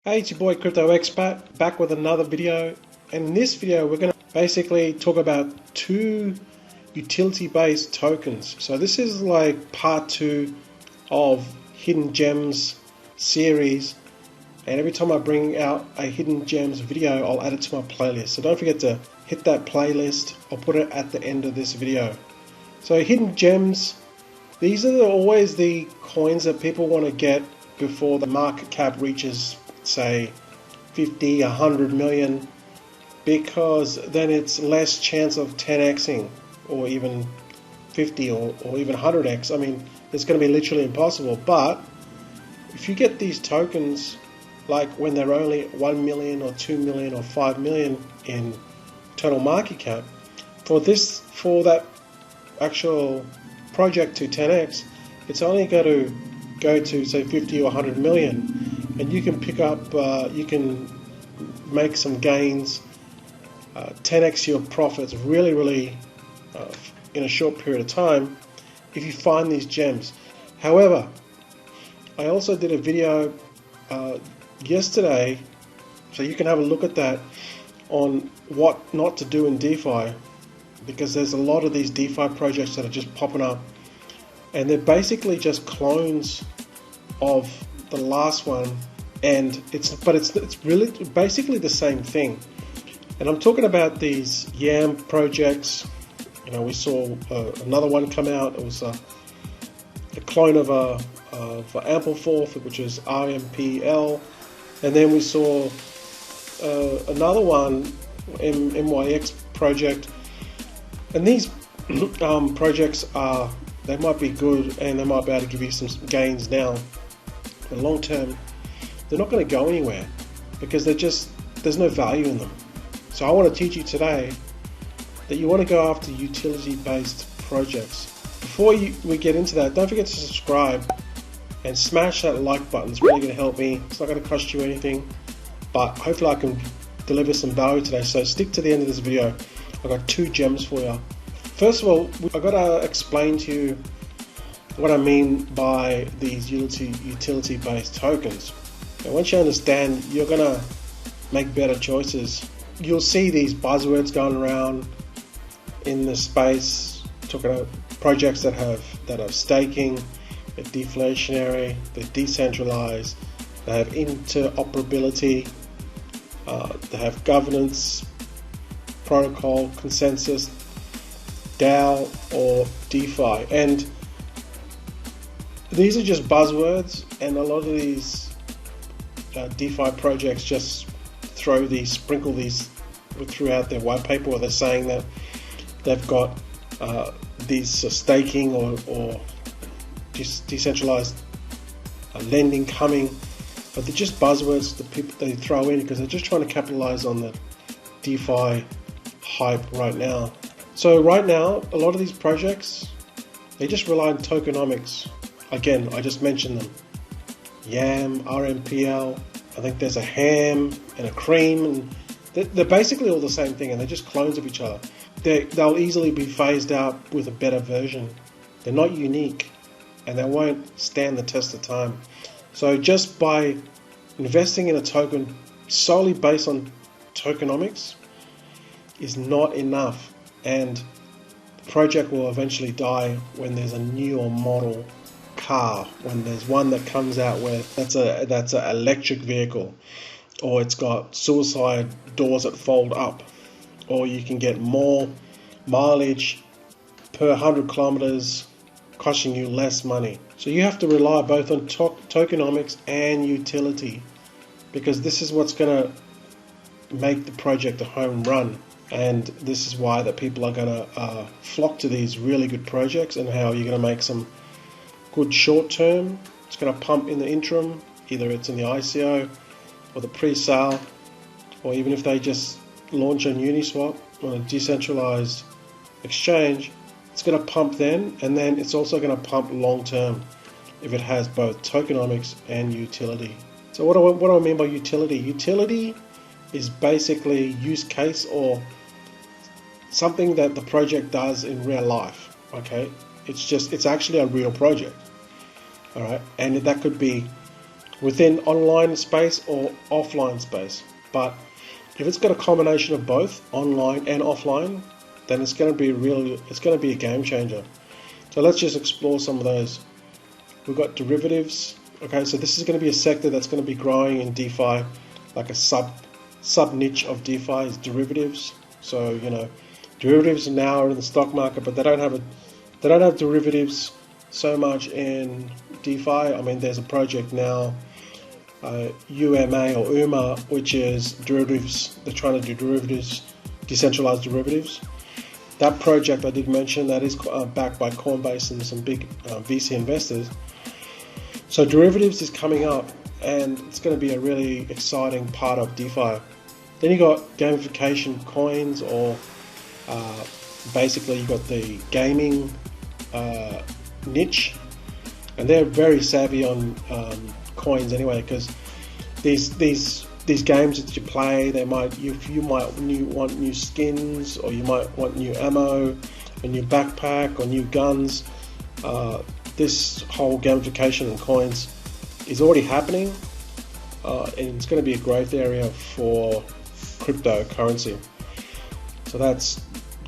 Hey, it's your boy Crypto Expat back with another video. And in this video, we're going to basically talk about two utility-based tokens. So this is like part 2 of Hidden Gems series. And every time I bring out a Hidden Gems video, I'll add it to my playlist. So don't forget to hit that playlist. I'll put it at the end of this video. So Hidden Gems, these are always the coins that people want to get before the market cap reaches, say, 50, 100 million, because then it's less chance of 10xing or even 50 or even 100x. I mean, it's going to be literally impossible. But if you get these tokens like when they're only 1 million or 2 million or 5 million in total market cap, for that actual project to 10x, it's only going to go to say 50 or 100 million, and you can pick up, you can make some gains, 10x your profits really in a short period of time if you find these gems. However, I also did a video yesterday, so you can have a look at that, on what not to do in DeFi, because there's a lot of these DeFi projects that are just popping up, and they're basically just clones of the last one, and it's really basically the same thing. And I'm talking about these YAM projects. You know, we saw another one come out. It was a clone of Ampleforth, which is RMPL, and then we saw another one, MYX project. And these projects they might be good and they might be able to give you some gains now, but long term they're not going to go anywhere because there's no value in them. So I want to teach you today that you want to go after utility based projects. Before we get into that, don't forget to subscribe and smash that like button. It's really going to help me. It's not going to cost you anything, but hopefully I can deliver some value today. So stick to the end of this video. I've got 2 gems for you. First of all, I've got to explain to you what I mean by these utility-based tokens. And once you understand, you're going to make better choices. You'll see these buzzwords going around in the space, talking about projects that have staking, they're deflationary, they're decentralized, they have interoperability, they have governance, protocol, consensus, DAO or DeFi. And these are just buzzwords, and a lot of these DeFi projects just sprinkle these throughout their white paper, where they're saying that they've got these staking or decentralized lending coming, but they're just buzzwords that people they throw in because they're just trying to capitalize on the DeFi hype right now. So right now, a lot of these projects, they just rely on tokenomics. Again, I just mentioned them. YAM, RMPL, I think there's a ham and a cream, and they're basically all the same thing, and they're just clones of each other. They'll easily be phased out with a better version. They're not unique, and they won't stand the test of time. So just by investing in a token solely based on tokenomics is not enough, and the project will eventually die when there's a newer model car, when there's one that comes out where that's an electric vehicle, or it's got suicide doors that fold up, or you can get more mileage per 100 kilometers costing you less money. So you have to rely both on tokenomics and utility, because this is what's going to make the project a home run. And this is why that people are going to flock to these really good projects, and how you're going to make some good short term. It's going to pump in the interim, either it's in the ICO or the pre-sale, or even if they just launch on Uniswap on a decentralized exchange, it's going to pump then, and then it's also going to pump long term if it has both tokenomics and utility. So what do I mean by utility? Utility is basically use case, or something that the project does in real life. Okay, it's actually a real project. All right, and that could be within online space or offline space. But if it's got a combination of both online and offline, then it's going to be a game changer. So let's just explore some of those. We've got derivatives. Okay, so this is going to be a sector that's going to be growing in DeFi, like a sub niche of DeFi is derivatives. So you know, derivatives now are in the stock market, but they don't have derivatives so much in DeFi. I mean, there's a project now, UMA, which is derivatives. They're trying to do derivatives, decentralized derivatives. That project I did mention, that is backed by Coinbase and some big VC investors. So derivatives is coming up, and it's going to be a really exciting part of DeFi. Then you got gamification coins, or basically you got the gaming niche, and they're very savvy on coins anyway, because these games that you play, you might want new skins, or you might want new ammo, a new backpack, or new guns. This whole gamification and coins is already happening, and it's going to be a growth area for cryptocurrency. So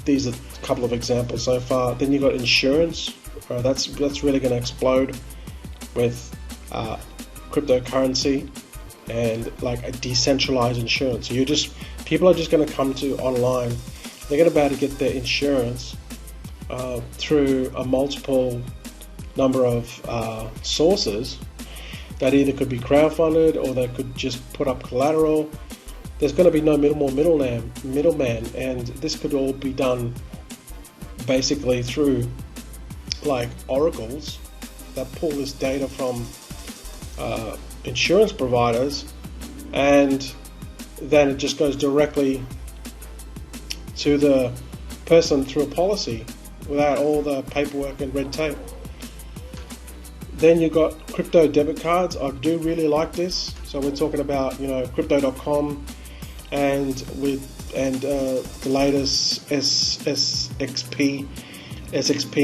these are a couple of examples so far. Then you got insurance. That's really going to explode with cryptocurrency and like a decentralized insurance. So people are just going to come to online. They're going to be able to get their insurance through a multiple number of sources that either could be crowdfunded, or they could just put up collateral. There's going to be no middleman, and this could all be done basically through like oracles that pull this data from insurance providers, and then it just goes directly to the person through a policy without all the paperwork and red tape. Then you've got crypto debit cards. I do really like this. So we're talking about, crypto.com and the latest SXP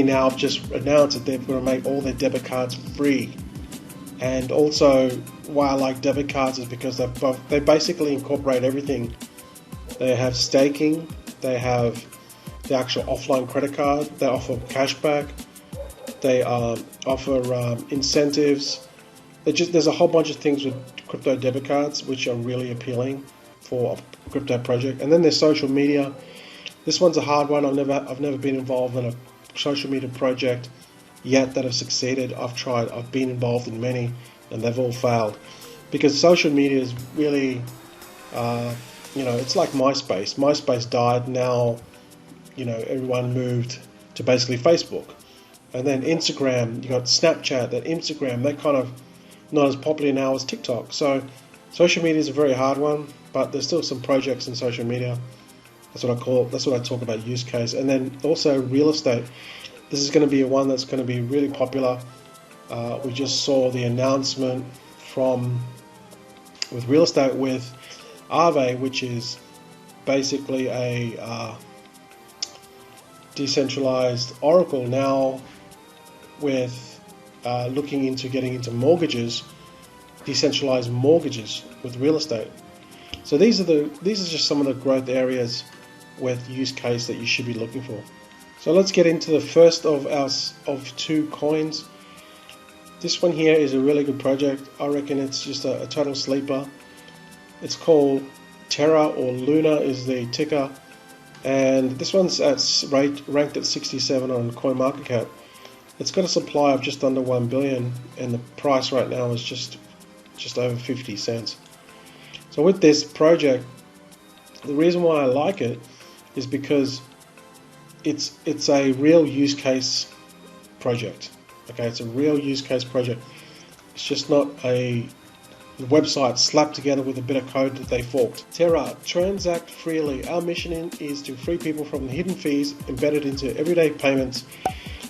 now have just announced that they're going to make all their debit cards free. And also, why I like debit cards is because they basically incorporate everything. They have staking, they have the actual offline credit card, they offer cashback, they offer incentives. There's a whole bunch of things with crypto debit cards which are really appealing for a crypto project. And then there's social media. This one's a hard one. I've never been involved in a social media project yet that have succeeded. I've been involved in many, and they've all failed, because social media is really it's like MySpace. MySpace died. Now everyone moved to basically Facebook. And then Instagram, you got Snapchat, then Instagram, they're kind of not as popular now as TikTok. So social media is a very hard one, but there's still some projects in social media. That's what I talk about use case. And then also real estate. This is going to be one that's going to be really popular. We just saw the announcement with real estate with Aave, which is basically a decentralized oracle now, with looking into getting into mortgages, decentralized mortgages with real estate. So these are just some of the growth areas with use case that you should be looking for. So let's get into the first of two coins. This one here is a really good project. I reckon it's just a total sleeper. It's called Terra, or Luna is the ticker, and this one's ranked at 67 on CoinMarketCap. It's got a supply of just under 1 billion, and the price right now is just over 50 cents. So with this project, the reason why I like it is because it's a real use case project. Okay, it's a real use case project. It's just not a website slapped together with a bit of code that they forked. Terra, transact freely. Our mission is to free people from the hidden fees embedded into everyday payments.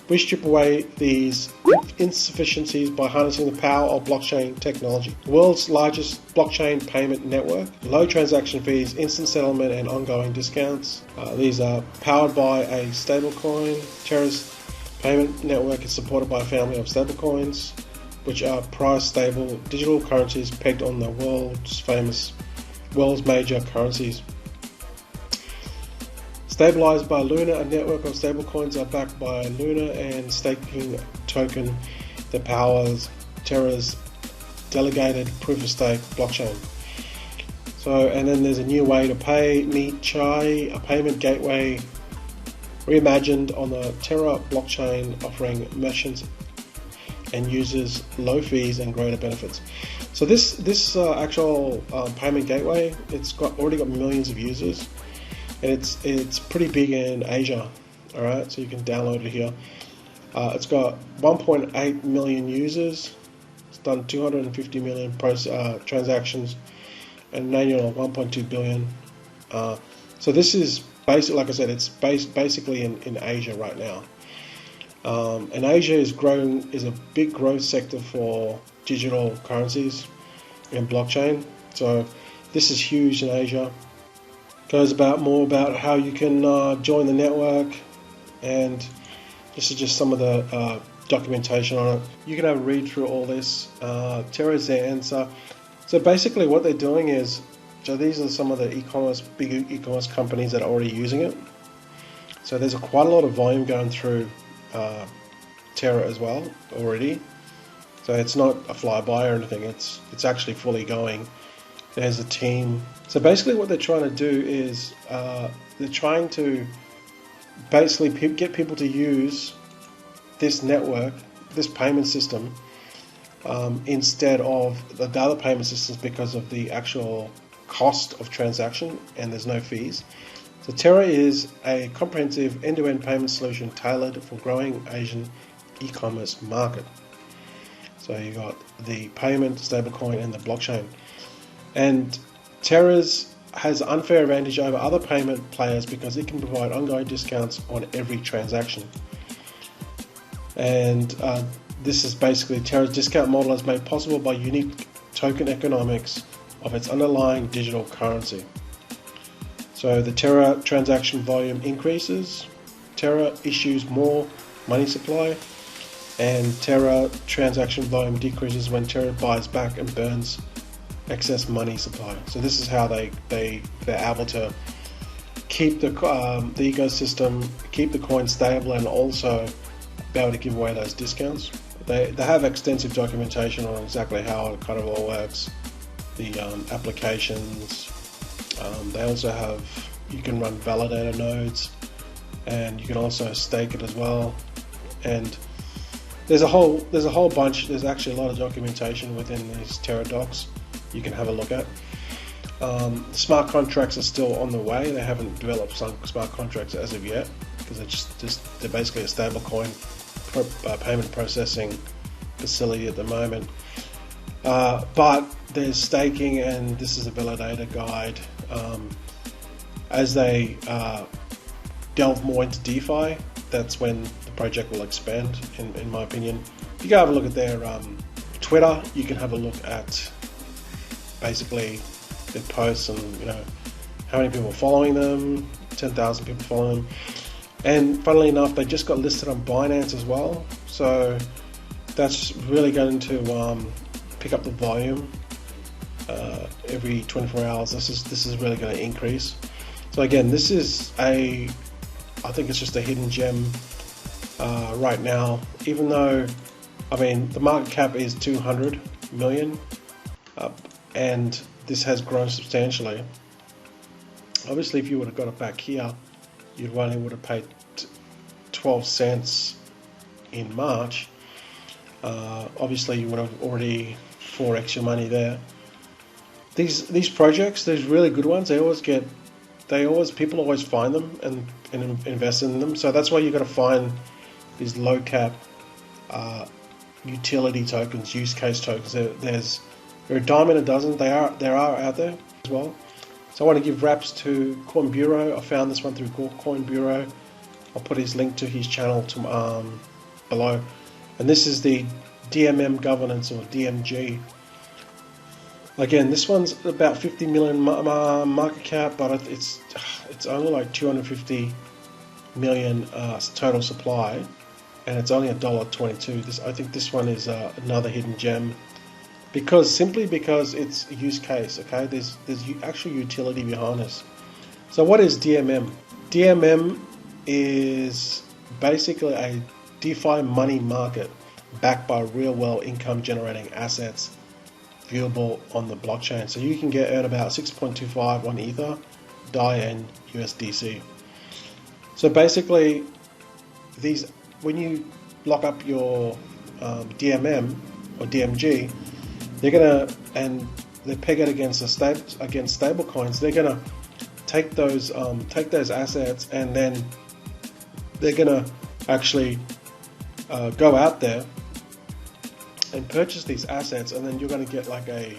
We strip away these insufficiencies by harnessing the power of blockchain technology. The world's largest blockchain payment network, low transaction fees, instant settlement, and ongoing discounts. These are powered by a stablecoin. Terra's payment network is supported by a family of stablecoins. which are price stable digital currencies pegged on the world's major currencies. Stabilized by Luna, a network of stablecoins are backed by Luna and staking token that powers Terra's delegated proof-of-stake blockchain. So, and then there's a new way to pay, Meet Chai, a payment gateway reimagined on the Terra blockchain, offering merchants and users low fees and greater benefits. So this actual payment gateway, already got millions of users, and it's pretty big in Asia. All right, so you can download it here. It's got 1.8 million users. It's done 250 million transactions and an annual of 1.2 billion. So this is basically, like I said, it's basically in Asia right now. And Asia is a big growth sector for digital currencies and blockchain. So this is huge in Asia. Goes more about how you can join the network, and this is just some of the documentation on it. You can have a read through all this. Terra is their answer. So basically what they're doing is, so these are some of the big e-commerce companies that are already using it. So there's quite a lot of volume going through Terra as well already. So it's not a flyby or anything, it's actually fully going. There's a team. So basically what they're trying to do is they're trying to basically get people to use this network, this payment system, instead of the other payment systems because of the actual cost of transaction, and there's no fees. So Terra is a comprehensive end-to-end payment solution tailored for growing Asian e-commerce market. So you got the payment, stablecoin, and the blockchain. And Terra has unfair advantage over other payment players because it can provide ongoing discounts on every transaction. And this is basically Terra's discount model is made possible by unique token economics of its underlying digital currency. So the Terra transaction volume increases, Terra issues more money supply, and Terra transaction volume decreases when Terra buys back and burns excess money supply. So this is how they're able to keep the ecosystem, keep the coin stable, and also be able to give away those discounts. They have extensive documentation on exactly how it kind of all works. The applications. They also have, you can run validator nodes, and you can also stake it as well. And there's a whole bunch. There's actually a lot of documentation within these Terra docs you can have a look at. Smart contracts are still on the way. They haven't developed some smart contracts as of yet because they're basically a stablecoin payment processing facility at the moment. But there's staking, and this is a validator guide. As they delve more into DeFi, that's when the project will expand, in my opinion. If you go have a look at their Twitter, you can have a look at basically their posts and how many people are following them. 10,000 people following them. And funnily enough, they just got listed on Binance as well. So that's really going to pick up the volume every 24 hours. This is really going to increase. So again, this is I think it's just a hidden gem right now. Even though, the market cap is 200 million, and this has grown substantially. Obviously, if you would have got it back here, you only would have paid 12 cents in March. Obviously, you would have already 4x your money there. These projects, these really good ones, people always find them and invest in them. So that's why you got to find these low cap utility tokens, use case tokens. They're a dime a dozen. There are out there as well. So I want to give raps to Coin Bureau. I found this one through Coin Bureau. I'll put his link to his channel below. And this is the DMM governance, or DMG. Again, this one's about 50 million market cap, but it's only like 250 million total supply. and it's only $1.22. I think this one is another hidden gem, simply because it's a use case. Okay, there's actual utility behind this. So what is DMM? DMM is basically a DeFi money market backed by real world income generating assets viewable on the blockchain. So you can earn about 6.25 on Ether, DAI, and USDC. So basically, when you lock up your DMM or DMG, they peg it against stable coins. They're gonna take those assets, and then they're gonna actually go out there and purchase these assets, and then you're going to get like a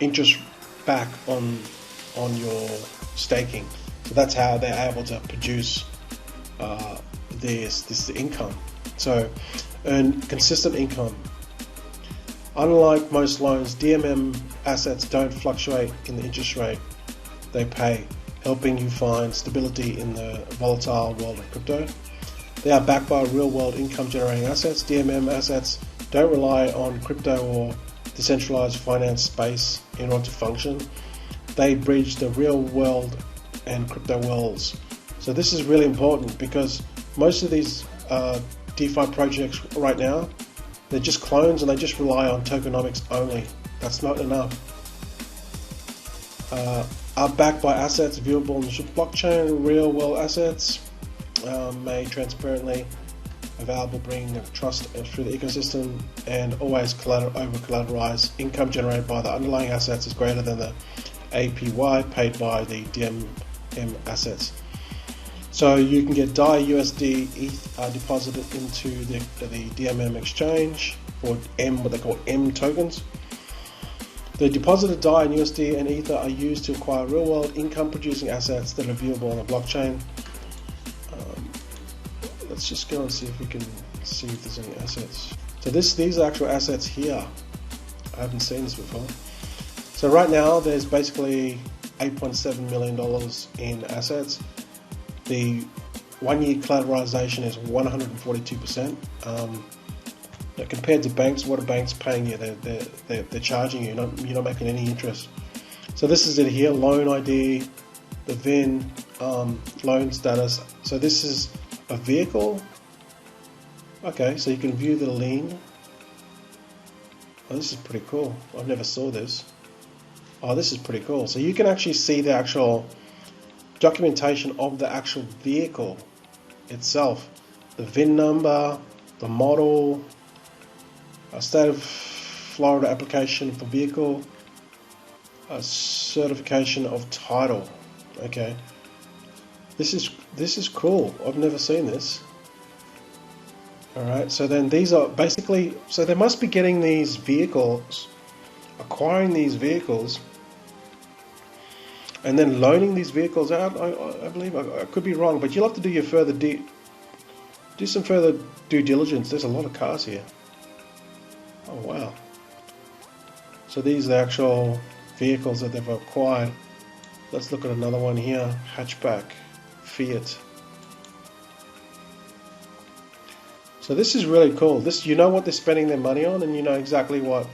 interest back on your staking. So that's how they're able to produce this income. So earn consistent income. Unlike most loans, DMM assets don't fluctuate in the interest rate they pay, helping you find stability in the volatile world of crypto. They are backed by real-world income-generating assets. DMM assets don't rely on crypto or decentralized finance space in order to function. They bridge the real world and crypto worlds. So this is really important, because most of these DeFi projects right now, they're just clones and they just rely on tokenomics only. That's not enough. Are backed by assets viewable on the blockchain. Real-world assets made transparently available, bringing trust through the ecosystem, and always over-collateralized. Income generated by the underlying assets is greater than the APY paid by the DMM assets. So you can get DAI, USD, ETH deposited into the DMM exchange, or what they call M tokens. The deposited DAI and USD and Ether are used to acquire real-world income-producing assets that are viewable on the blockchain. Let's just go and see if we can see if there's any assets. So these are actual assets here. I haven't seen this before. So right now there's basically $8.7 million in assets. The 1 year collateralization is 142%. Compared to banks, what are banks paying you? They're charging you. You're not making any interest. So this is it here: loan ID, the VIN, loan status. So this is a vehicle. Okay, so you can view the lien. Oh, this is pretty cool. I've never saw this. Oh, this is pretty cool. So you can actually see the actual documentation of the actual vehicle itself, the VIN number, the model, a state of Florida application for vehicle, a certification of title. Okay, this is cool. I've never seen this. All right, so then these are basically, so they must be getting these vehicles, acquiring these vehicles, and then loaning these vehicles out. I believe, I could be wrong, but you'll have to do your do some further due diligence. There's a lot of cars here. Oh wow. So these are the actual vehicles that they've acquired. Let's look at another one here. Hatchback, Fiat. So this is really cool. This, you know what they're spending their money on, and you know exactly what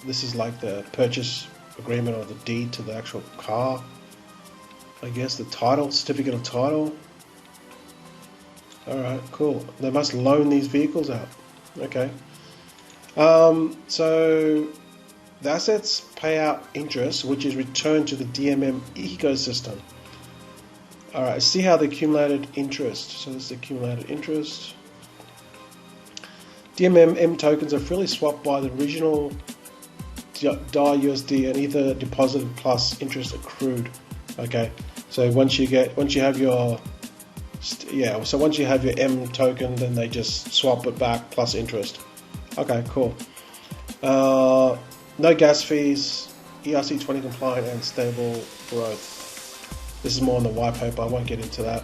this is, like the purchase agreement or the deed to the actual car. I guess the title, certificate of title. Alright, cool. They must loan these vehicles out. Okay. So the assets pay out interest, which is returned to the DMM ecosystem. Alright, see how the accumulated interest. So this is the accumulated interest. DMM tokens are freely swapped by the original DAI, USD, and Ether deposited plus interest accrued. Okay, so once you have your M token, then they just swap it back plus interest. Okay, cool. No gas fees, ERC20 compliant, and stable growth. This is more on the white paper. I won't get into that.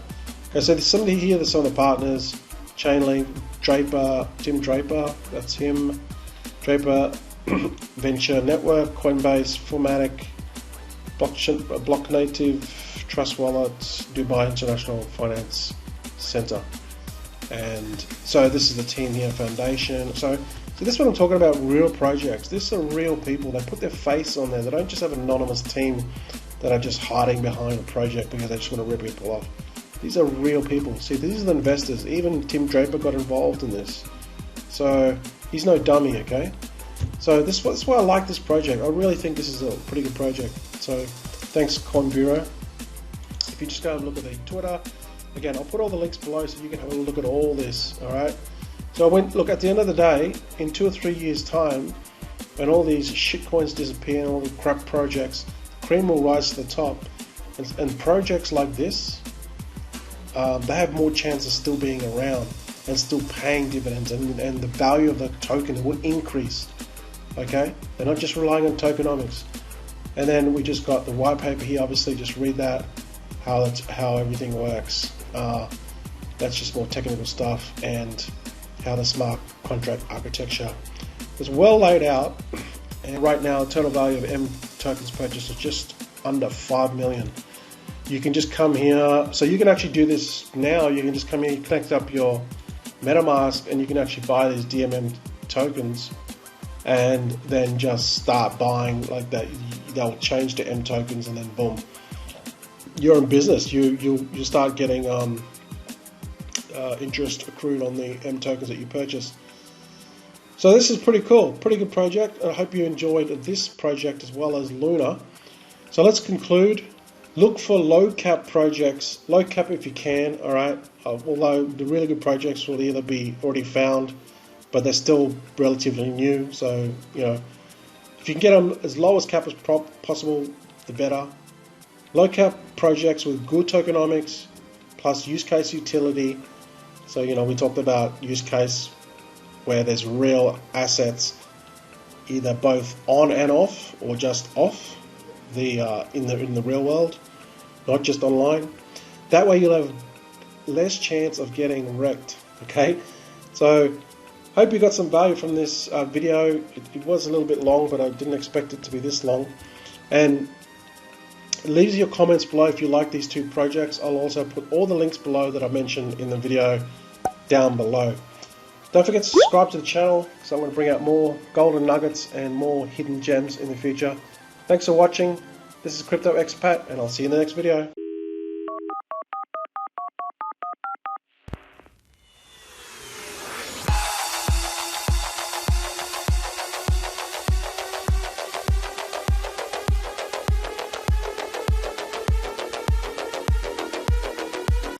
Okay, so there's somebody here. There's some of the partners: Chainlink, Draper, Tim Draper. That's him. Draper Venture Network, Coinbase, Formatic, Block Native, Trust Wallet, Dubai International Finance center. And so this is the team here, foundation. So this is what I'm talking about, real projects. These are real people. They put their face on there. They don't just have an anonymous team that are just hiding behind a project because they just want to rip people off. These are real people. See, these are the investors. Even Tim Draper got involved in this. So he's no dummy, okay? So that's why I like this project. I really think this is a pretty good project. So thanks, Convero. If you just go and look at the Twitter, again, I'll put all the links below so you can have a look at all this, all right? So look, at the end of the day, in 2 or 3 years' time, when all these shit coins disappear and all the crap projects, cream will rise to the top. And projects like this, they have more chance of still being around and still paying dividends, and the value of the token will increase, okay? They're not just relying on tokenomics. And then we just got the white paper here, obviously, just read that, how everything works. That's just more technical stuff, and how the smart contract architecture is well laid out. And right now, total value of M tokens purchased is just under 5 million. You can just come here, so you can actually do this now. You can just come here, connect up your MetaMask, and you can actually buy these DMM tokens, and then just start buying like that. They'll change to M tokens, and then boom, you're in business. You start getting interest accrued on the M tokens that you purchase. So this is pretty cool, pretty good project. I hope you enjoyed this project as well as Luna. So let's conclude. Look for low cap projects, low cap if you can, all right? Although the really good projects will either be already found, but they're still relatively new. So, you know, if you can get them as low as cap as possible, the better. Low cap projects with good tokenomics plus use case utility. So, you know, we talked about use case where there's real assets, either both on and off or just off in the real world, not just online. That way you'll have less chance of getting wrecked, okay? So hope you got some value from this video. It was a little bit long, but I didn't expect it to be this long. And leave your comments below if you like these two projects. I'll also put all the links below that I mentioned in the video down below. Don't forget to subscribe to the channel, because I'm going to bring out more golden nuggets and more hidden gems in the future. Thanks for watching. This is Crypto Expat, and I'll see you in the next video.